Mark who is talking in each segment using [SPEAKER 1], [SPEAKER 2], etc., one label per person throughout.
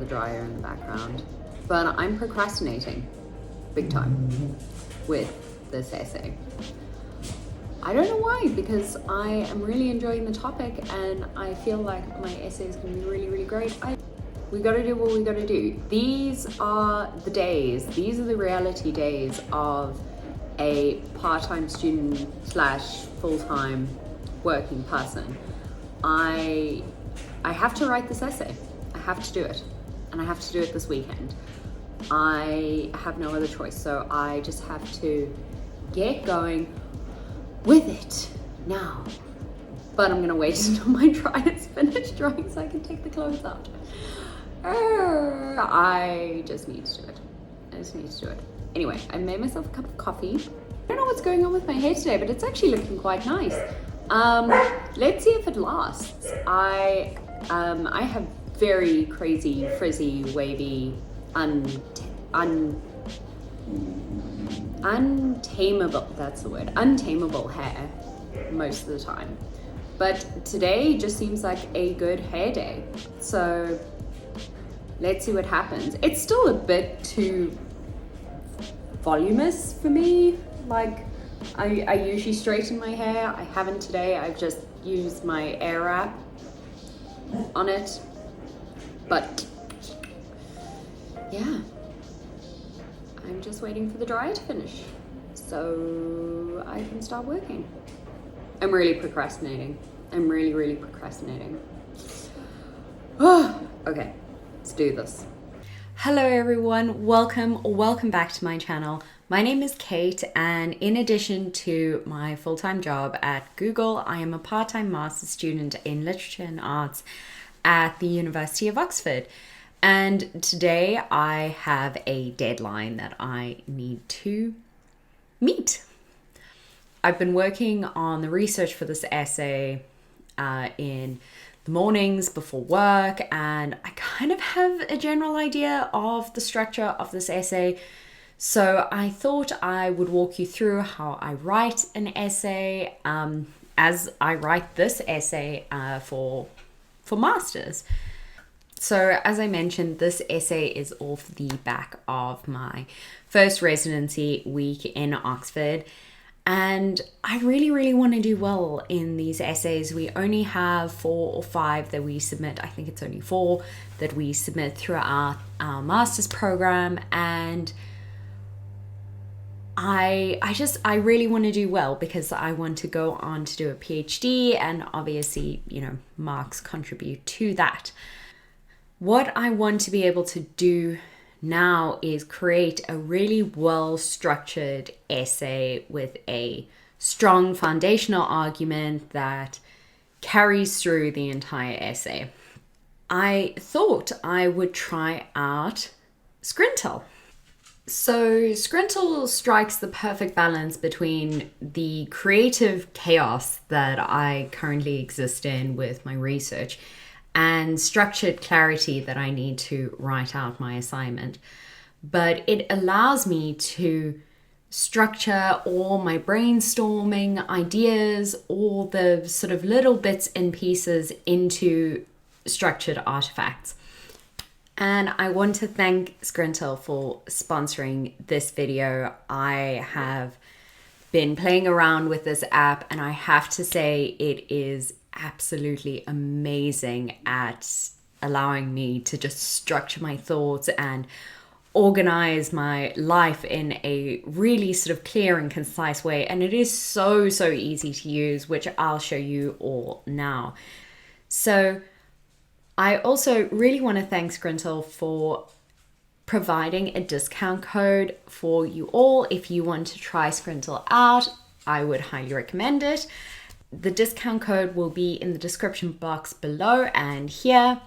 [SPEAKER 1] dryer in the background. But I'm procrastinating big time with this essay. I don't know why, because I am really enjoying the topic and I feel like my essay is going to be really, really great. We got to do what we got to do. These are the days, these are the reality days of a part-time student slash full-time working person. I have to write this essay. I have to do it. And I have to do it this weekend. I have no other choice. So I just have to get going with it now. But I'm gonna wait until my dryer's finished drying so I can take the clothes out. I just need to do it. I just need to do it. Anyway, I made myself a cup of coffee. I don't know what's going on with my hair today, but it's actually looking quite nice. Let's see if it lasts. I have very crazy, frizzy, wavy, untamable, that's the word, untamable hair most of the time. But today just seems like a good hair day. So let's see what happens. It's still a bit too voluminous for me. Like I usually straighten my hair. I haven't today. I've just used my air wrap on it. But yeah, I'm just waiting for the dryer to finish so I can start working. I'm really procrastinating. I'm really, really procrastinating. Okay, let's do this. Hello everyone, welcome back to my channel. My name is Cait, and in addition to my full-time job at Google, I am a part-time master's student in literature and arts at the University of Oxford. And today I have a deadline that I need to meet. I've been working on the research for this essay in the mornings before work, and I kind of have a general idea of the structure of this essay. So I thought I would walk you through how I write an essay as I write this essay for masters. So as I mentioned, this essay is off the back of my first residency week in Oxford. And I really, really want to do well in these essays. We only have 4 or 5 that we submit. I think it's only 4 that we submit throughout our master's program. And I really want to do well because I want to go on to do a PhD, and obviously, marks contribute to that. What I want to be able to do now is create a really well-structured essay with a strong foundational argument that carries through the entire essay. I thought I would try out Scrintal. So Scrintal strikes the perfect balance between the creative chaos that I currently exist in with my research and structured clarity that I need to write out my assignment. But it allows me to structure all my brainstorming ideas, all the sort of little bits and pieces into structured artifacts. And I want to thank Scrintal for sponsoring this video. I have been playing around with this app, and I have to say it is absolutely amazing at allowing me to just structure my thoughts and organize my life in a really sort of clear and concise way. And it is so easy to use, which I'll show you all now. So I also really want to thank Scrintal for providing a discount code for you all. If you want to try Scrintal out, I would highly recommend it. The discount code will be in the description box below and here.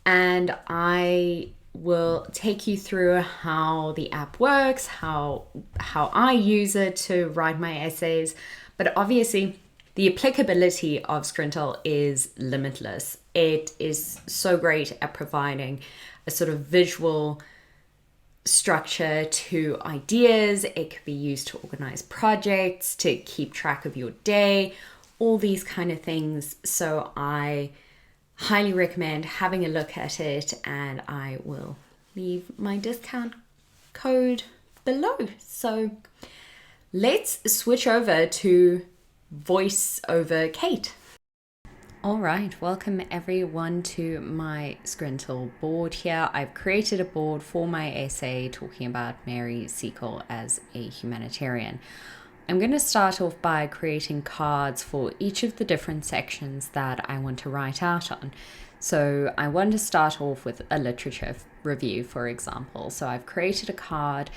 [SPEAKER 1] And I will take you through how the app works, how I use it to write my essays. But obviously, the applicability of Scrintal is limitless. It is so great at providing a sort of visual structure to ideas. It could be used to organize projects, to keep track of your day, all these kind of things. So I highly recommend having a look at it, and I will leave my discount code below. So let's switch over to voice over Cait. All right, welcome everyone to my Scrintal board here. I've created a board for my essay talking about Mary Seacole as a humanitarian. I'm going to start off by creating cards for each of the different sections that I want to write out on. So I want to start off with a literature review, for example. So I've created a card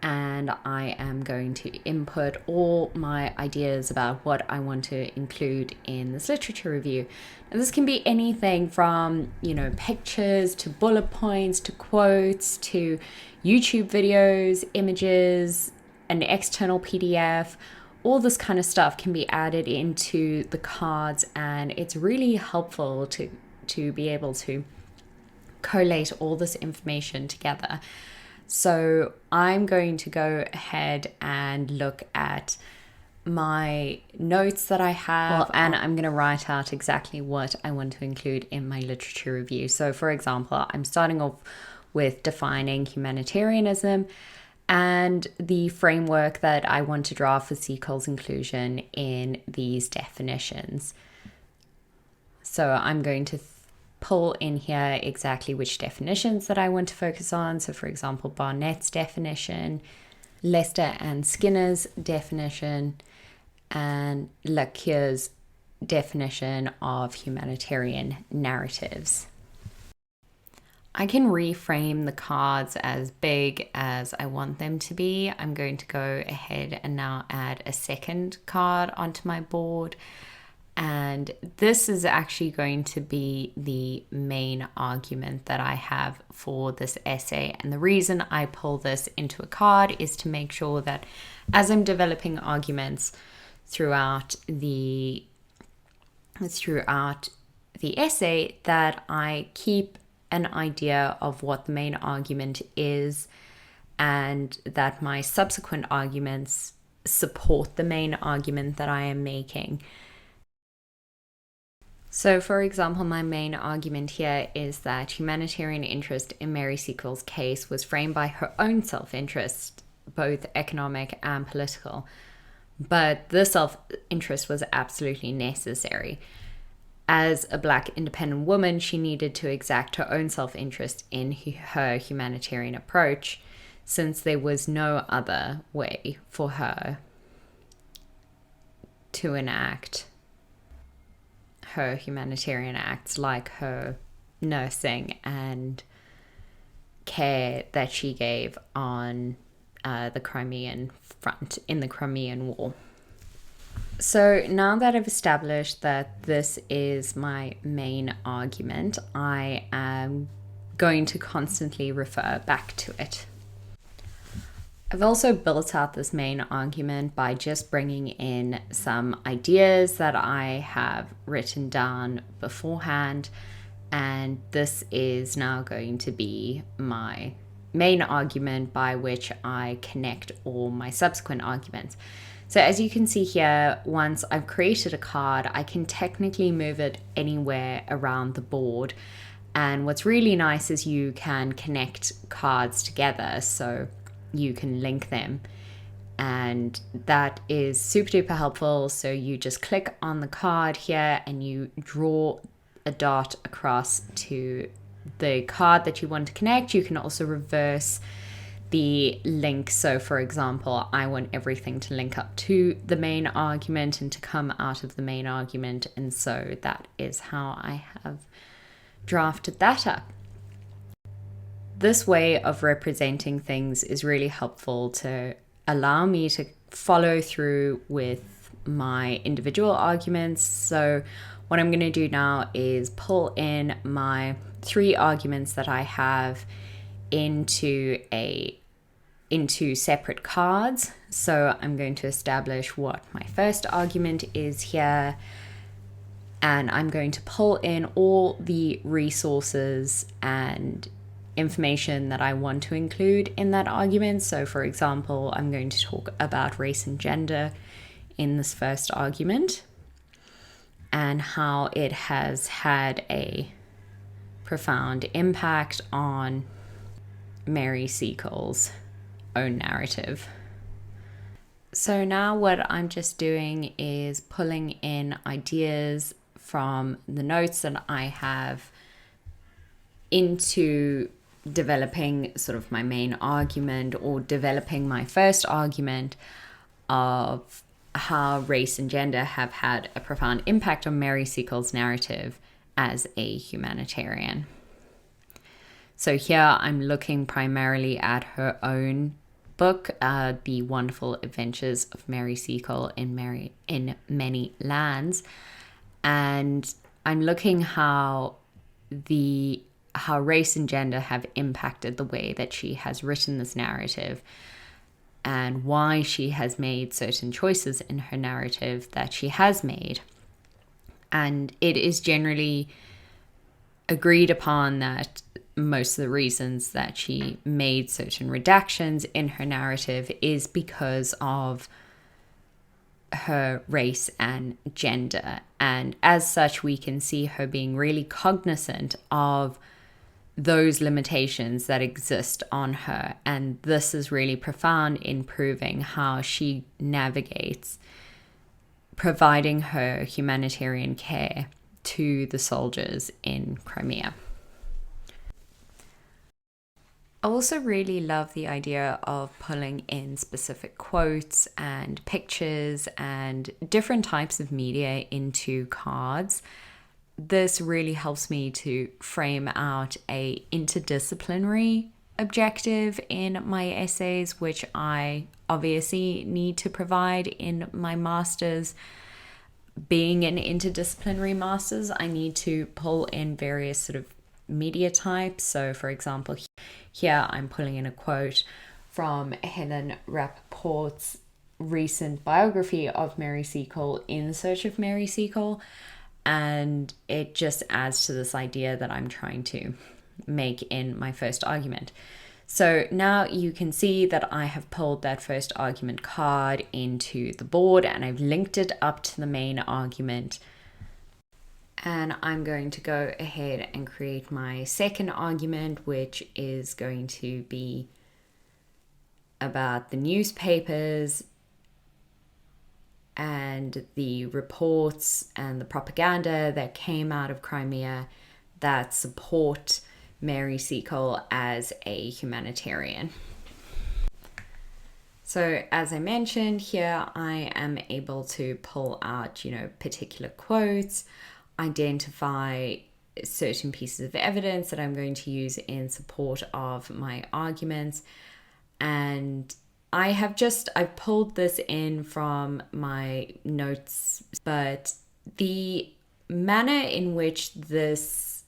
[SPEAKER 1] and I am going to input all my ideas about what I want to include in this literature review. And this can be anything from, pictures to bullet points to quotes to YouTube videos, images, an external PDF. All this kind of stuff can be added into the cards, and it's really helpful to be able to collate all this information together. So I'm going to go ahead and look at my notes that I have, and I'm going to write out exactly what I want to include in my literature review. So for example, I'm starting off with defining humanitarianism and the framework that I want to draw for Seacole's inclusion in these definitions. So I'm going to pull in here exactly which definitions that I want to focus on. So for example, Barnett's definition, Lester and Skinner's definition, and Lacquier's definition of humanitarian narratives. I can reframe the cards as big as I want them to be. I'm going to go ahead and now add a second card onto my board. And this is actually going to be the main argument that I have for this essay. And the reason I pull this into a card is to make sure that as I'm developing arguments throughout the essay, that I keep an idea of what the main argument is, and that my subsequent arguments support the main argument that I am making. So, for example, my main argument here is that humanitarian interest in Mary Seacole's case was framed by her own self-interest, both economic and political. But this self-interest was absolutely necessary. As a Black independent woman, she needed to exact her own self-interest in her humanitarian approach, since there was no other way for her to enact her humanitarian acts, like her nursing and care that she gave on the Crimean front in the Crimean War. So now that I've established that this is my main argument, I am going to constantly refer back to it. I've also built out this main argument by just bringing in some ideas that I have written down beforehand, and this is now going to be my main argument by which I connect all my subsequent arguments. So as you can see here, once I've created a card, I can technically move it anywhere around the board. And what's really nice is you can connect cards together, so you can link them, and that is super duper helpful. So you just click on the card here and you draw a dot across to the card that you want to connect. You can also reverse the link. So for example, I want everything to link up to the main argument and to come out of the main argument, and so that is how I have drafted that up. This way of representing things is really helpful to allow me to follow through with my individual arguments. So what I'm going to do now is pull in my 3 arguments that I have into separate cards. So I'm going to establish what my first argument is here, and I'm going to pull in all the resources and information that I want to include in that argument. So for example, I'm going to talk about race and gender in this first argument. and how it has had a profound impact on Mary Seacole's own narrative. So now what I'm just doing is pulling in ideas from the notes that I have into developing sort of my main argument, or developing my first argument of how race and gender have had a profound impact on Mary Seacole's narrative as a humanitarian. So here I'm looking primarily at her own book, The Wonderful Adventures of Mary Seacole in Many Lands, and I'm looking how race and gender have impacted the way that she has written this narrative, and why she has made certain choices in her narrative that she has made. And it is generally agreed upon that most of the reasons that she made certain redactions in her narrative is because of her race and gender. And as such, we can see her being really cognizant of those limitations that exist on her. And this is really profound in proving how she navigates providing her humanitarian care to the soldiers in Crimea. I also really love the idea of pulling in specific quotes and pictures and different types of media into cards. This really helps me to frame out a interdisciplinary objective in my essays, which I obviously need to provide in my master's. Being an interdisciplinary master's, I need to pull in various sort of media types. So for example, here I'm pulling in a quote from Helen Rappaport's recent biography of Mary Seacole, In Search of Mary Seacole, and it just adds to this idea that I'm trying to make in my first argument. So now you can see that I have pulled that first argument card into the board, and I've linked it up to the main argument. And I'm going to go ahead and create my second argument, which is going to be about the newspapers and the reports and the propaganda that came out of Crimea that support Mary Seacole as a humanitarian. So as I mentioned here, I am able to pull out, particular quotes, identify certain pieces of evidence that I'm going to use in support of my arguments. And I've pulled this in from my notes, but the manner in which this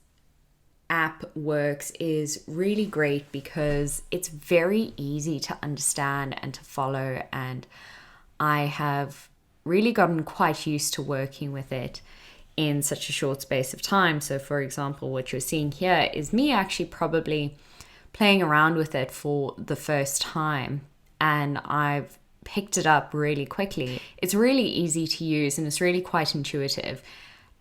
[SPEAKER 1] app works is really great because it's very easy to understand and to follow, and I have really gotten quite used to working with it in such a short space of time. So for example, what you're seeing here is me actually probably playing around with it for the first time, and I've picked it up really quickly. It's really easy to use and it's really quite intuitive,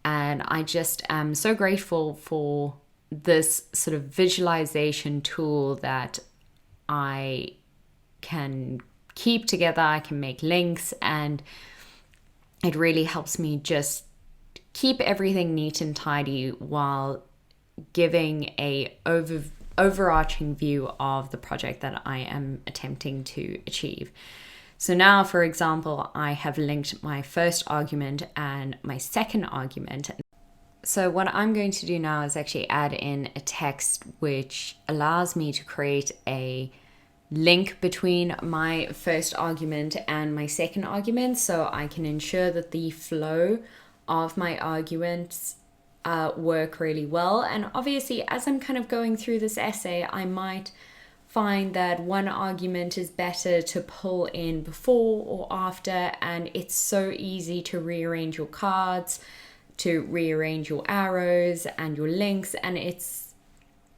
[SPEAKER 1] and I just am so grateful for this sort of visualization tool that I can keep together. I can make links, and it really helps me just keep everything neat and tidy while giving a overarching view of the project that I am attempting to achieve. So now, for example, I have linked my first argument and my second argument. So what I'm going to do now is actually add in a text which allows me to create a link between my first argument and my second argument, so I can ensure that the flow of my arguments work really well. And obviously, as I'm kind of going through this essay, I might find that one argument is better to pull in before or after, and it's so easy to rearrange your cards, to rearrange your arrows and your links, and it's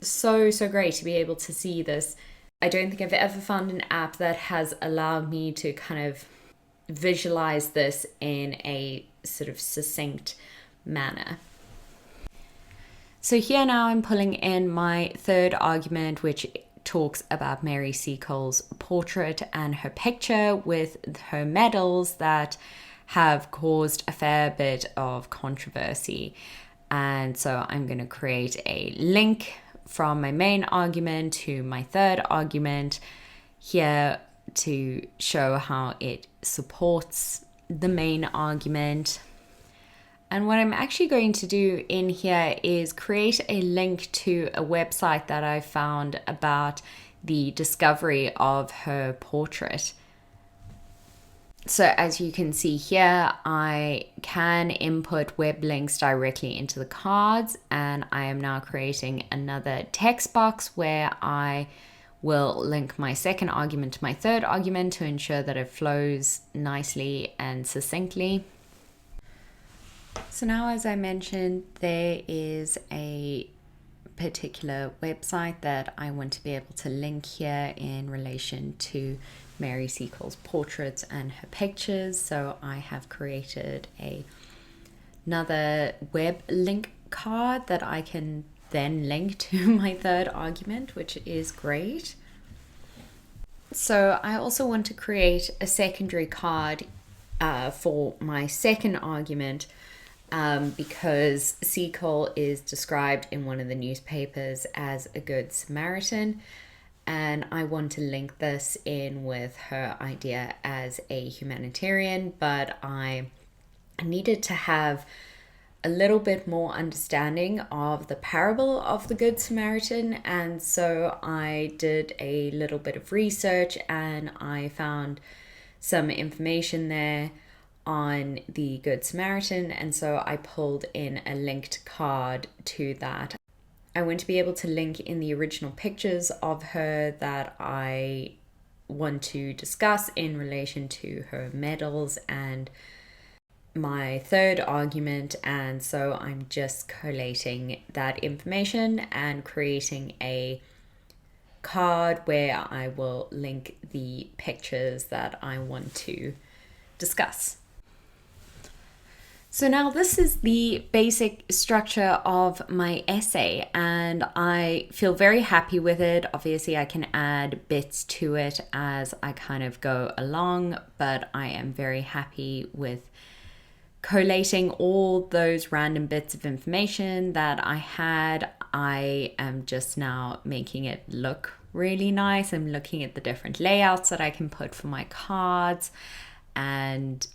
[SPEAKER 1] so great to be able to see this. I don't think I've ever found an app that has allowed me to kind of visualize this in a sort of succinct manner. So here now I'm pulling in my third argument, which talks about Mary Seacole's portrait and her picture with her medals that have caused a fair bit of controversy. And so I'm going to create a link from my main argument to my third argument here to show how it supports the main argument. And what I'm actually going to do in here is create a link to a website that I found about the discovery of her portrait. So as you can see here, I can input web links directly into the cards, and I am now creating another text box where I will link my second argument to my third argument to ensure that it flows nicely and succinctly. So now, as I mentioned, there is a particular website that I want to be able to link here in relation to Mary Seacole's portraits and her pictures. So I have created another web link card that I can then link to my third argument, which is great. So I also want to create a secondary card for my second argument, because Seacole is described in one of the newspapers as a good Samaritan, and I want to link this in with her idea as a humanitarian, but I needed to have a little bit more understanding of the parable of the Good Samaritan, and so I did a little bit of research and I found some information there on the Good Samaritan, and so I pulled in a linked card to that. I want to be able to link in the original pictures of her that I want to discuss in relation to her medals and my third argument, and so I'm just collating that information and creating a card where I will link the pictures that I want to discuss. So now this is the basic structure of my essay, and I feel very happy with it. Obviously, I can add bits to it as I kind of go along, but I am very happy with collating all those random bits of information that I had. I am just now making it look really nice. I'm looking at the different layouts that I can put for my cards and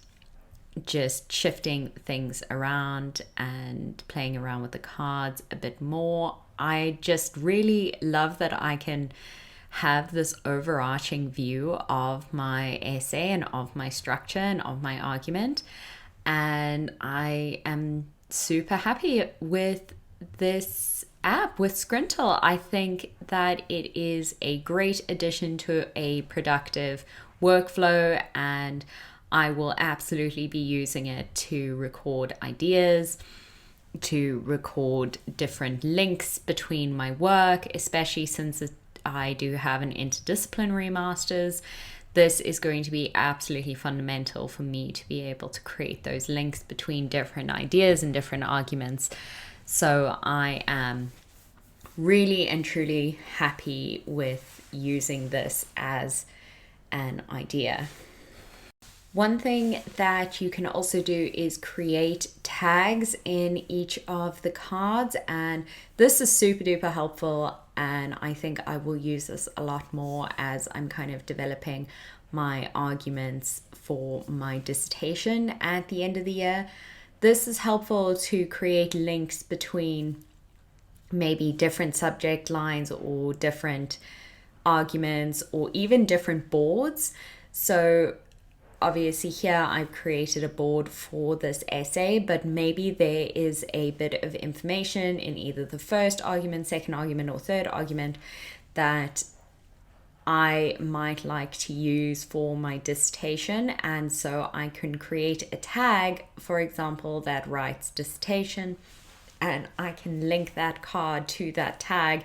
[SPEAKER 1] just shifting things around and playing around with the cards a bit more. I just really love that I can have this overarching view of my essay and of my structure and of my argument. And I am super happy with this app, with Scrintal. I think that it is a great addition to a productive workflow, and I will absolutely be using it to record ideas, to record different links between my work, especially since I do have an interdisciplinary master's. This is going to be absolutely fundamental for me to be able to create those links between different ideas and different arguments. So I am really and truly happy with using this as an idea. One thing that you can also do is create tags in each of the cards, and this is super duper helpful, and I think I will use this a lot more as I'm kind of developing my arguments for my dissertation at the end of the year. This is helpful to create links between maybe different subject lines or different arguments or even different boards. So obviously here I've created a board for this essay, but maybe there is a bit of information in either the first argument, second argument, or third argument that I might like to use for my dissertation. And so I can create a tag, for example, that writes dissertation, and I can link that card to that tag.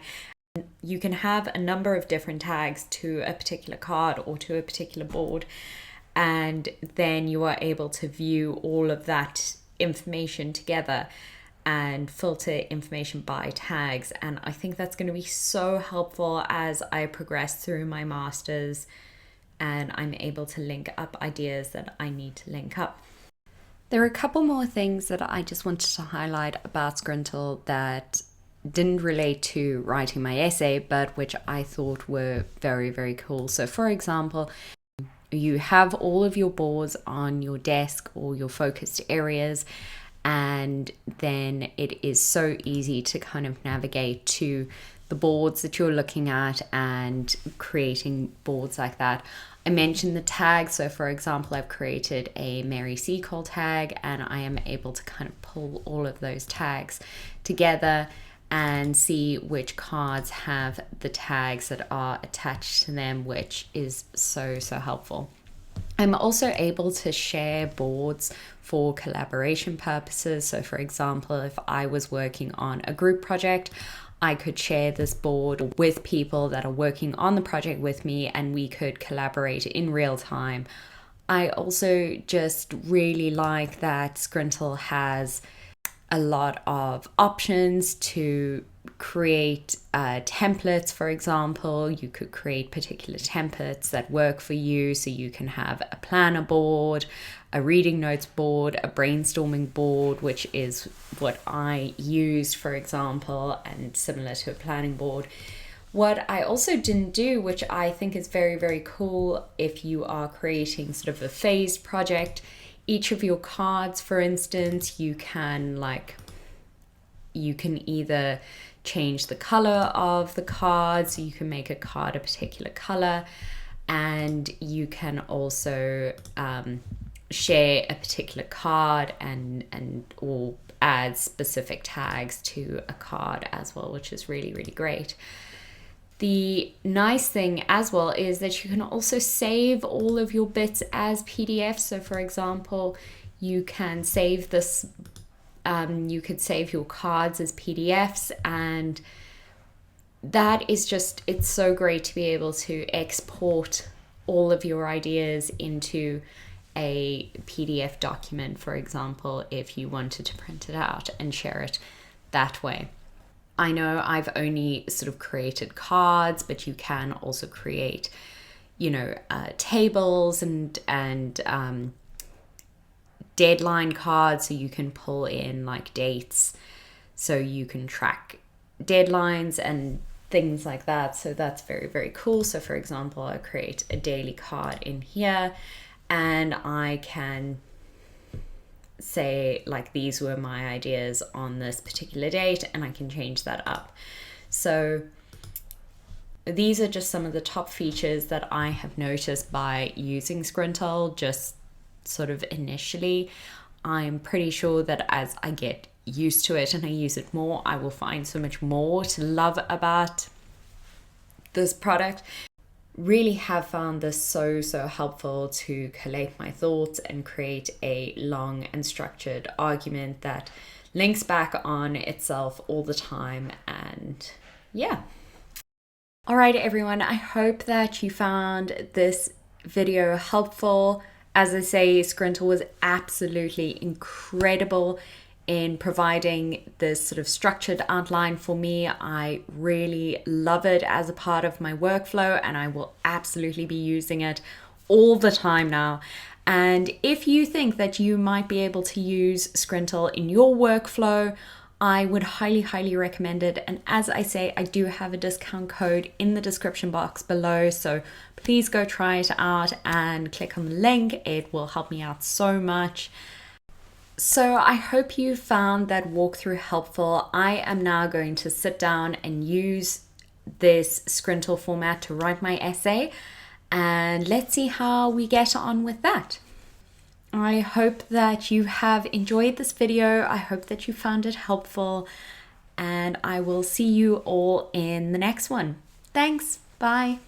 [SPEAKER 1] You can have a number of different tags to a particular card or to a particular board, and then you are able to view all of that information together and filter information by tags. And I think that's going to be so helpful as I progress through my masters and I'm able to link up ideas that I need to link up. There are a couple more things that I just wanted to highlight about Scrintal that didn't relate to writing my essay, but which I thought were very, very cool. So for example, you have all of your boards on your desk or your focused areas, and then it is so easy to kind of navigate to the boards that you're looking at and creating boards like that. I mentioned the tags. So for example, I've created a Mary Seacole tag, and I am able to kind of pull all of those tags together and see which cards have the tags that are attached to them, which is so helpful. I'm also able to share boards for collaboration purposes. So for example, if I was working on a group project, I could share this board with people that are working on the project with me, and we could collaborate in real time. I also just really like that Scrintal has a lot of options to create templates. For example, you could create particular templates that work for you. So you can have a planner board, a reading notes board, a brainstorming board, which is what I used, for example, and similar to a planning board. What I also didn't do, which I think is very, very cool if you are creating sort of a phased project, each of your cards, for instance, you can either change the color of the card, so you can make a card a particular color, and you can also share a particular card and or add specific tags to a card as well, which is really, really great. The nice thing as well is that you can also save all of your bits as PDFs. So for example, you can save this, you could save your cards as PDFs, and that is just, it's so great to be able to export all of your ideas into a PDF document, for example, if you wanted to print it out and share it that way. I know I've only sort of created cards, but you can also create, tables and deadline cards, so you can pull in like dates, so you can track deadlines and things like that. So that's very, very cool. So for example, I create a daily card in here, and I can say like, these were my ideas on this particular date, and I can change that up. So these are just some of the top features that I have noticed by using Scrintal, just sort of initially. I'm pretty sure that as I get used to it and I use it more, I will find so much more to love about this product. Really have found this so helpful to collate my thoughts and create a long and structured argument that links back on itself all the time. And yeah. All right, everyone, I hope that you found this video helpful. As I say, Scrintal was absolutely incredible in providing this sort of structured outline for me. I really love it as a part of my workflow, and I will absolutely be using it all the time now. And if you think that you might be able to use Scrintal in your workflow, I would highly recommend it. And as I say, I do have a discount code in the description box below, so please go try it out and click on the link. It will help me out so much. So I hope you found that walkthrough helpful. I am now going to sit down and use this Scrintal format to write my essay, and let's see how we get on with that. I hope that you have enjoyed this video. I hope that you found it helpful, and I will see you all in the next one. Thanks. Bye.